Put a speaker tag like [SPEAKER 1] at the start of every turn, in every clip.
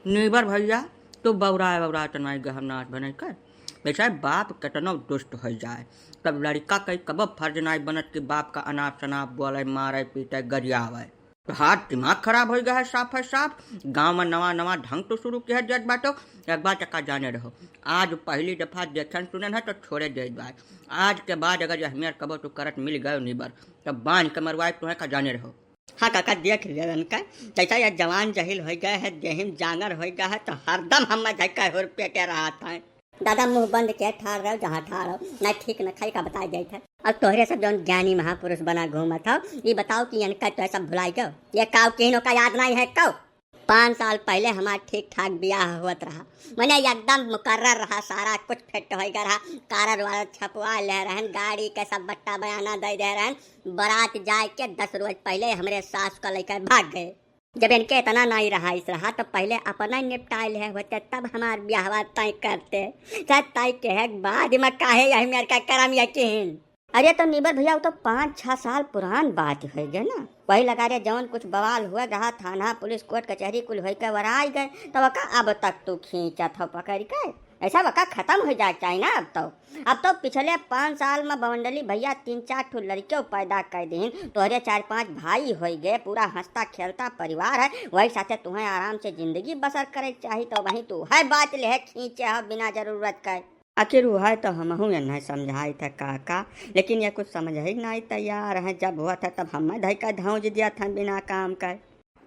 [SPEAKER 1] Neighbour भैया तो बौराए बौराए तनाई गहमनाथ बने कर बेचारे बाप कतनो दुष्ट हो जाए तब लड़का कई कब फर्ज नाई बनत कि बाप का अनाप शनाप बोले मारे पीटे गरियावे तो हाथ दिमाग खराब हो गया है साफ। गांव में नवा नवा ढंग तो शुरू किया जज बाटो एक बार चक्का जाने रहो। आज पहली दफा देखन सुनन है तो छोड़े दे बाय। आज के बाद अगर हमें कबो तो करत मिल गयो नीबर तब बांध के मरवाए तुम्हें का जाने रहो।
[SPEAKER 2] हाँ काका देख लिया का जैसा यह जवान जहिल हो गया है देहिम जांगर हो गया है तो हरदम हम धक्का हो रुपये के रहा था। दादा मुंह बंद के ठार रहो जहाँ ठार रहो न ठीक न खाई का बताया जाए था। अब तोहरे सब जौन ज्ञानी महापुरुष बना घूमा था ये बताओ कि इनका तो सब भुलाई गयो ये काव किनो का याद नहीं है कौ 5 साल पहले हमारा ठीक ठाक ब्याह हुआ रहा मैंने एकदम मुकर्रर रहा सारा कुछ फिट हो गया रहा कारर वाला छपवा ले रहन गाड़ी के सब बट्टा बयाना दे दे रहन बारात जाए के 10 रोज पहले हमारे सास को लेकर भाग गए। जब इनके इतना नहीं रहा इस रहा तो पहले अपना निपटाए ले होते तब हमार ब्याह तय करते तय के बाद में काहे यही मेरे का करम यकीन। अरे तो नीबर भैया वो तो 5-6 साल पुरान बात हो गए ना वही लगा रहे जौन कुछ बवाल हुआ रहा थाना पुलिस कोर्ट कचहरी कुल हो के वराई गए तो वका अब तक तू खींचा था पकड़ के ऐसा वका खत्म हो जाए चाहिए ना। अब तो पिछले 5 साल में बवंडली भैया 3-4 ठो लड़के पैदा कर दीन तोहरे 4-5 भाई हो गए पूरा हंसता खेलता परिवार है वही साथे तुम्हें आराम से जिंदगी बसर करे चाहिए तो वही तू है बात ले खींचे है बिना जरूरत का। आखिर वो है तो हम नहीं समझाई था काका लेकिन ये कुछ समझ ही नहीं तैयार है। जब हुआ था तब हम धक्का धौज दिया था बिना काम का।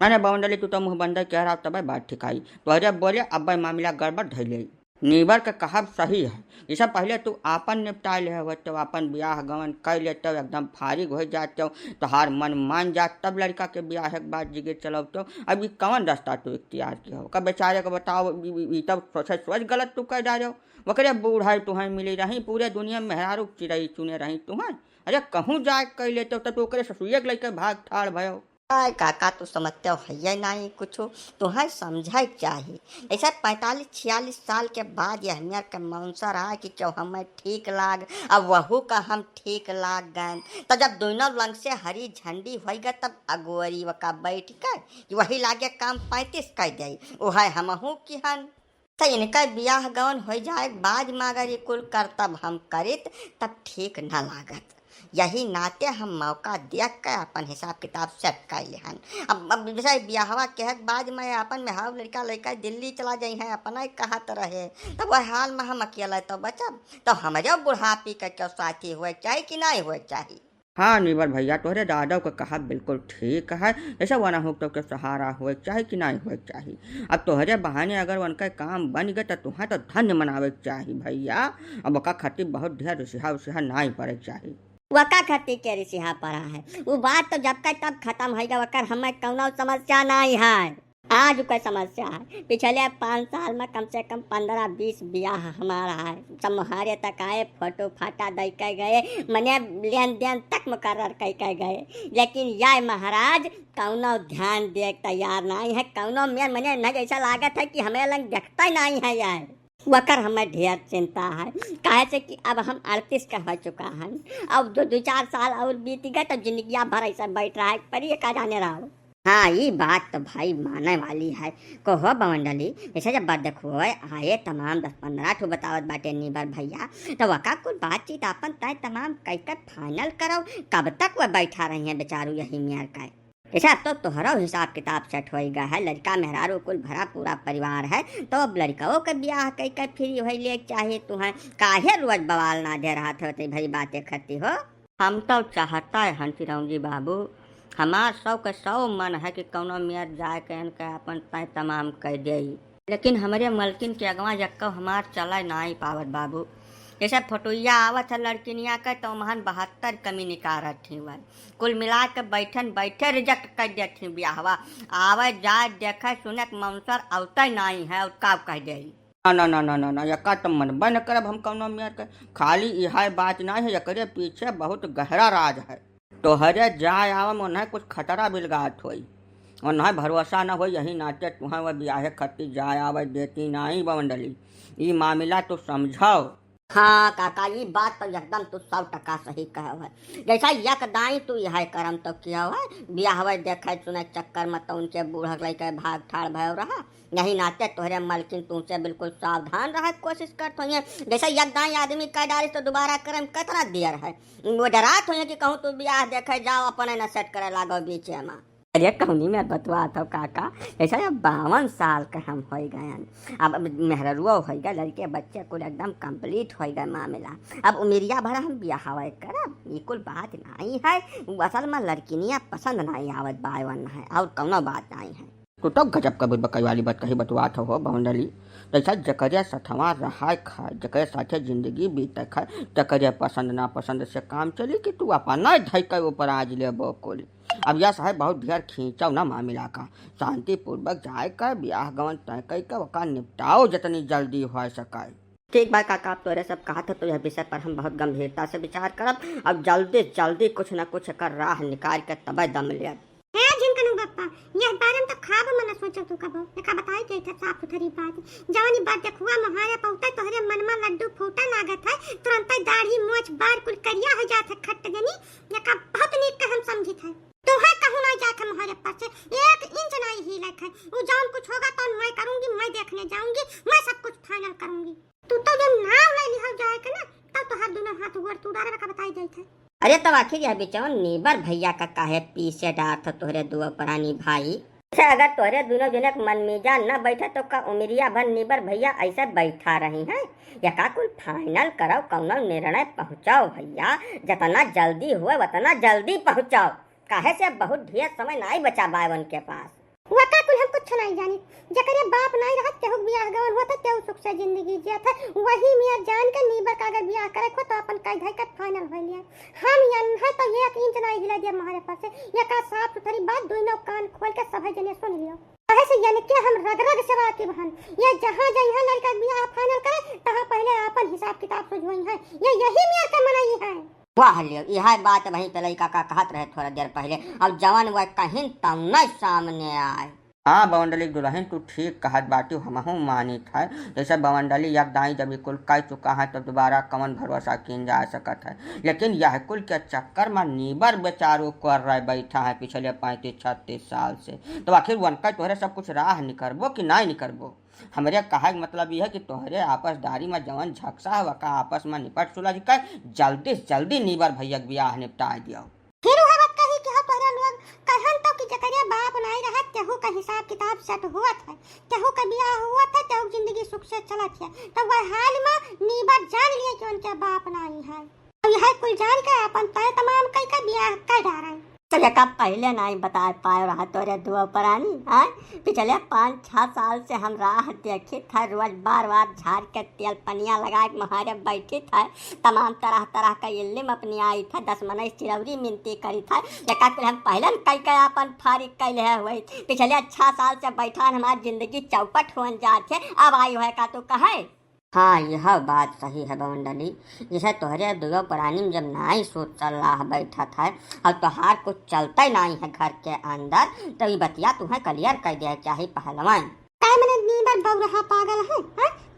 [SPEAKER 1] मैंने बाउंडली तू तो मुँह बंद कह रहा तब बात ठिकाई तो अरे बोले अब मामला गड़बड़ धैले नीबर का कहब सही है। जैसा पहले तू आपन निपटा ले हो तो अपन ब्याह गवन कर ले तो एकदम फारिग हो जाते हो तो हार मन मान जा तब लड़का के ब्याह के बाद जिगे चलो तो अभी कौन रास्ता तू इख्तियार किया हो कब बेचारे को बताओ तब सोच गलत तू कर डालो वकरे बूढ़ा तुम्हें मिली रही पूरे दुनिया में मेहरारू चिड़ई चुने रही तुम्हें अरे कहूँ जाए कर लेते हो तो ओकरे ससुए लेके भाग ठाड़ भयो।
[SPEAKER 2] काका तू समझते हो है नहीं कुछ तुम्हें समझा चाहिए। ऐसा 45-46 साल के बाद यह हमारे के मंसर आए कि क्यों हमें ठीक लाग अब वहू का हम ठीक लाग गए तो जब दोनों लंग से हरी झंडी हो गए तब अगुवरी वका बैठ कर वही लागे काम 35 कर दे वह हमहू की हन तो इनका ब्याह गवन हो जाए बाद में अगर ये कुल करतब हम करित तब ठीक न लागत। यही नाते हम मौका देख कर अपन हिसाब किताब सेट कर ले हन। अब जैसे ब्याहवा के बाद में अपन में हाव लड़का लड़का दिल्ली चला जाई है अपना ही कहा तो रहे तब वह हाल में हम अकेला तो बचब तो हमारे बुढ़ापी का क्यों साथी हुए चाहिए कि नहीं हुए चाहिए।
[SPEAKER 1] हाँ नीबर भैया तोहरे दादा का कहा बिल्कुल ठीक है ऐसा वना हो तो के सहारा हुए चाहे कि नहीं हुए चाहिए। अब तोहरे बहाने अगर उनका काम बन गए तो तुम्हें तो धन्य मनावे चाहिए भैया। अब वका खातिर बहुत ढेर रिसिहा उसिहा नहीं पड़े चाहिए
[SPEAKER 2] वका खातिर के रिसिहा पड़ा है वो बात तो जब तक तब खत्म होगा वकर हमें कौनो समस्या नहीं है। आज कोई समस्या है पिछले 5 साल में कम से कम 15-20 ब्याह हमारा है सब मुहारे तक आए फोटो फाटा दे के गए मने लेन देन तक मुकर्रर कर के गए लेकिन यह महाराज कौनो ध्यान दे तैयार नहीं है कौनो में मने न जैसा लागत है कि हमें लंग देखता ही नहीं है यार वकर हमें ढेर चिंता है काहे से कि अब हम 38 का हो चुका है अब 2-4 साल और बीत गए तो जिंदगिया भर ऐसा बैठ रहा है पर ये का जाने रहा हो। हाँ ये बात तो भाई माने वाली है को हो बवंडली ऐसा जब बात देखो आए तमाम 10-15 ठो बतावत बाटे नीबर भैया तो वका कुल बातचीत अपन तय तमाम कई फाइनल करो कब तक वह बैठा रही है बेचारू यही मेयर का ऐसा अब तो तोहरा हिसाब किताब सेट होएगा है लड़का मेहरारू कुल भरा पूरा परिवार है तो अब लड़काओं के ब्याह कई फ्री वही ले चाहिए तुम्हें काहे रोज बवाल ना दे रहा था भाई बातें करती हो। हम तो चाहता है हंसी रामजी बाबू हमार 100 मन है कि कौनो मेयर जाए के अपन तय तमाम कर दे लेकिन हमारे मलकिन के अगवा जक्का हमार चला नहीं पावत बाबू। जैसे फोटोइया आवत है लड़किनिया का तो महन 72 कमी निकारत थी वह कुल मिला के बैठे रिजेक्ट कर देती ब्याहवा आवे जाए देखे सुने मंसर अवता नहीं है और का कह दे
[SPEAKER 1] ना यका तो मन बन करब हम कौनो मेयर के खाली यह बात नहीं है एकरे पीछे बहुत गहरा राज है। तो हरे जाए आवा में उन्हें कुछ खतरा बिलगात हुई उन्हें भरोसा न हो यही नाते तुम्हें वह ब्याह खती जाए आवे देती नहीं बवंडली ये मामला तो समझाओ।
[SPEAKER 2] हाँ काका, ये बात तो एकदम तू 100% सही कहे है। जैसा यक दाई तू यह करम तो किया है, बियाह देखे सुने चक्कर में तो उनके बूढ़ा लड़के भाग ठाड़ भयो रहा। यही नाते तोहरे मलकिन तुमसे बिल्कुल सावधान रहे कोशिश करते हुए। जैसा यक दाई आदमी कह डाली तो दोबारा करम कितना देर है। वो डरात हुए कि कहूँ तू बियाह देखे जाओ अपने न सेट करे लागो बीच में। अरे कहनी में बतवा तो काका, ऐसा 52 साल के हम हो गए। अब मेहरुआ हो गए, लड़के बच्चे कुल एकदम कंप्लीट हो गए मामला। अब उमेरिया भरा हम बियाह करब, ये कुल बात नहीं है। असल में लड़किनियाँ पसंद नहीं आवत बावन है, और कौनो बात नहीं है।
[SPEAKER 1] तो गजब का बकई वाली बात कही बतवात हो बाउंडली। जैसा जकरिया सथवा रहा खाए, जकरे साथे जिंदगी बीते खाए, जकरिया पसंद ना पसंद से काम चली कि तू अपना धई के ऊपर आज ले बोकोली। अब यह साहब बहुत ढेर खींचाओ ना मामला का, शांतिपूर्वक जाए कर ब्याह गवन तय कर के वका निपटाओ जितनी जल्दी हो सके।
[SPEAKER 2] ठीक बात काका, आप तोरे सब कहा था तो यह विषय पर हम बहुत गंभीरता से विचार करब। अब जल्दी जल्दी कुछ न कुछ कर राह निकाल के तब दम लिया।
[SPEAKER 3] है जिनकनु बप्पा, यह बारे में तो खाब मन सोचो तू कबो का बताई के था साफ सुथरी बात। जवानी बात देखुआ महारे पौता तोहरे मन में लड्डू फूटा लागत है, तुरंत दाढ़ी मोछ बार कुल करिया हो जात है खट जनी। ये का बहुत नीक के हम समझी थे। तो है कहूं ना जाके महारे पास 1 इंच नहीं हिलत है। वो जान कुछ होगा तो मैं करूंगी, मैं देखने जाऊंगी, मैं सब कुछ फाइनल करूंगी। तू तो जब नाव ले लिया जाए के ना, तब तो हर दोनों हाथ ऊपर तू डारे का बताई जाई थे।
[SPEAKER 2] अरे तब आखिर यह बिचवन नीबर भैया का काहे पीछे डांट तोहरे दो प्राणी भाई। अगर तोहरे दोनों जनक मन मीजा न बैठे तो का उमरिया भर नीबर भैया ऐसे बैठा रही हैं। या का कुल फाइनल करो, कौनो निर्णय पहुँचाओ भैया। जितना जल्दी हुए उतना जल्दी पहुँचाओ, काहे से बहुत ढेर समय नहीं बचा बावन के पास।
[SPEAKER 3] वका कुल हम कुछ नहीं जानी। जकरे बाप नहीं रहत तेहु बियाह गवन होता, तेहु सुख से जिंदगी जियत है। वही मियां जान के नीबर का अगर बियाह करे को तो अपन कह धई के फाइनल हो लिया। हम यन है तो 1 इंच नहीं हिला दिया हमारे पास से। ये का साफ सुथरी बात दोनों कान खोल के सब जने सुन लियो। कहे से यानी कि हम रग रग से बात बहन, ये जहां जहां लड़का बियाह फाइनल करे तहां पहले अपन हिसाब किताब सुझोई है। ये यही मियां के मनाई है।
[SPEAKER 2] वाह लियो, यह बात वहीं पे लड़का का कहत रहे थोड़ा देर पहले। अब जवान वह कहीं तब न सामने आए।
[SPEAKER 1] हाँ बवंडली दुल्हन तू ठीक कहत बाटी, हमहू मानित है। जैसे बवंडली यक दाई जब कुल कह चुका है तो दोबारा कमन भरोसा किन जा सकत है। लेकिन यह कुल के चक्कर में नीबर बेचारो कर रहे बैठा है पिछले 35-36 साल से। तो आखिर वनका तोहरे सब कुछ राह निकलबो कि नहीं निकलबो। हमारे कहा मतलब यह है कि तोहरे आपसदारी में जवन झकसा है वका आपस में निपट सुलझ कर जल्दी जल्दी नीबर भैया बियाह निपटा दियो।
[SPEAKER 3] फिर वह बात कही कि तोहरा लोग कहन तो कि जकरिया बाप नहीं रहा तेहु का हिसाब किताब सेट हुआ था, तेहु का बियाह हुआ था, तेहु जिंदगी सुख से चलत है। तो वह हाल में नीबर जान लिए कि उनके बाप नहीं है। तो यह कुल जान के अपन तय तमाम कई का बियाह कर डारा।
[SPEAKER 2] तो का पहले नहीं बता पाए रहा तोरे दो प्राणी। पिछले 5-6 साल से हम राह देखी था, रोज बार बार झाड़ के तेल पनिया लगा के महारे बैठी था। तमाम तरह तरह का इल्म अपनी आई था, 10 मनई चिरौरी मिनती करी था। का हम पहले कई अपन फारिग कैले हुए। पिछले 6 साल से बैठा हमारी जिंदगी चौपट हो जाते, अब आई है का तो कहे। हाँ यह बात सही है बवंडली। जैसे तोहरे दो प्राणी जब नहीं सोच चल रहा बैठा था और तोहार कुछ चलता ही नहीं है घर के अंदर, तो ये बतिया तुम्हें क्लियर कर दिया चाहिए पहलवान।
[SPEAKER 3] मैंने नीबर बहु पागल है,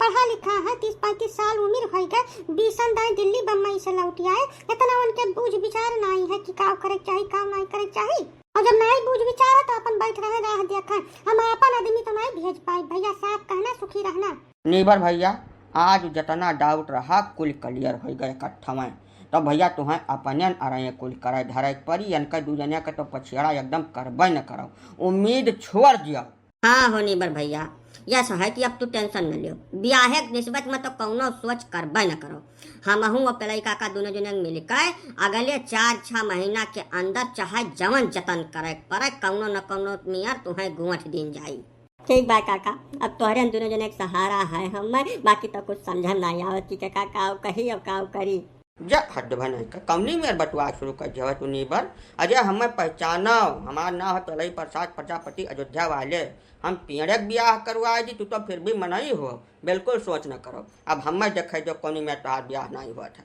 [SPEAKER 3] पढ़ा लिखा है, 30-35 साल उम्र हो गए, 20 दाएं दिल्ली बम्बई से लौट आए। इतना उनके बूझ विचार नहीं है कि काम करे चाहिए काम नहीं करे चाहिए। और जब नहीं बूझ विचार है तो अपन बैठ रहे राह देखा। हम अपन आदमी तो नहीं भेज पाए भैया, साफ कहना सुखी रहना।
[SPEAKER 1] नीबर भैया आज जितना डाउट रहा कुल क्लियर हो गए इकट्ठा में। तो भैया तुम्हें अपने अरे कुल करे धरे परी अनका दूजनिया के तो पछियाड़ा एकदम करबे न करो, उम्मीद छोड़ दिया।
[SPEAKER 2] हाँ हो नीबर भैया, यह है कि अब तू टेंशन न लियो। ब्याह के निस्बत में तो कौनो सोच करबे न करो। हमहू और लड़का का दोनों जन मिलकर अगले 4-6 महीना के अंदर चाहे जवन जतन करे पड़े, कौनो न कौनो मियार तुम्हें गुंठ दिन जाई। ठीक बा काका, अब तोहरे दोनों जन एक सहारा है हमें, बाकी तो कुछ समझ नहीं आवत कि काका कही और का करी।
[SPEAKER 1] जा हद भन कमनी में बटुआ शुरू कर जब तू नीबर। अजय हमें पहचानो, हमार ना हो तो लई प्रसाद प्रजापति अयोध्या वाले। हम पेड़क ब्याह करवाए दी, तू तो फिर भी मनाई हो। बिल्कुल सोच न करो। अब हमें देखे जो कोनी में तोहार ब्याह नहीं हुआ था।